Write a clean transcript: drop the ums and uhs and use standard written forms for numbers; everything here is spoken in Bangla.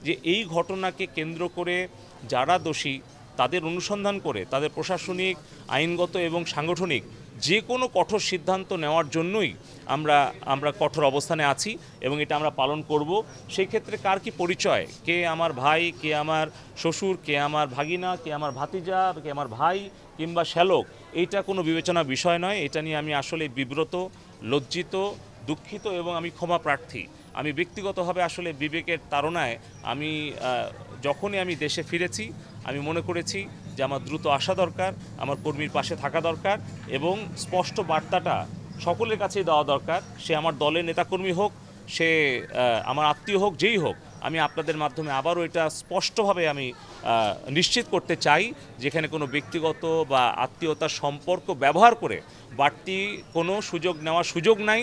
যে এই ঘটনাকে কেন্দ্র করে যারা দোষী তাদের অনুসন্ধান করে তাদের প্রশাসনিক, আইনগত এবং সাংগঠনিক যে কোনো কঠোর সিদ্ধান্ত নেওয়ার জন্যই আমরা আমরা কঠোর অবস্থানে আছি এবং এটা আমরা পালন করব। সেই ক্ষেত্রে কার কি পরিচয়, কে আমার ভাই, কে আমার শ্বশুর, কে আমার ভাগিনা, কে আমার ভাতিজা, কে আমার ভাই কিংবা শ্যালক, এইটা কোনো বিবেচনা বিষয় নয়। এটা নিয়ে আমি আসলে বিব্রত, লজ্জিত, দুঃখিত এবং আমি ক্ষমা প্রার্থী। আমি ব্যক্তিগতভাবে আসলে বিবেকের তাড়নায় আমি যখনই আমি দেশে ফিরেছি আমি মনে করেছি যে আমার দ্রুত আসা দরকার, আমার কর্মীর পাশে থাকা দরকার এবং স্পষ্ট বার্তাটা সকলের কাছেই দেওয়া দরকার। সে আমার দলের নেতাকর্মী হোক, সে আমার আত্মীয় হোক, যেই হোক, আমি আপনাদের মাধ্যমে আবারও এটা স্পষ্টভাবে আমি নিশ্চিত করতে চাই যেখানে কোনো ব্যক্তিগত বা আত্মীয়তার সম্পর্ক ব্যবহার করে বাড়তি কোনো সুযোগ নেওয়ার সুযোগ নাই।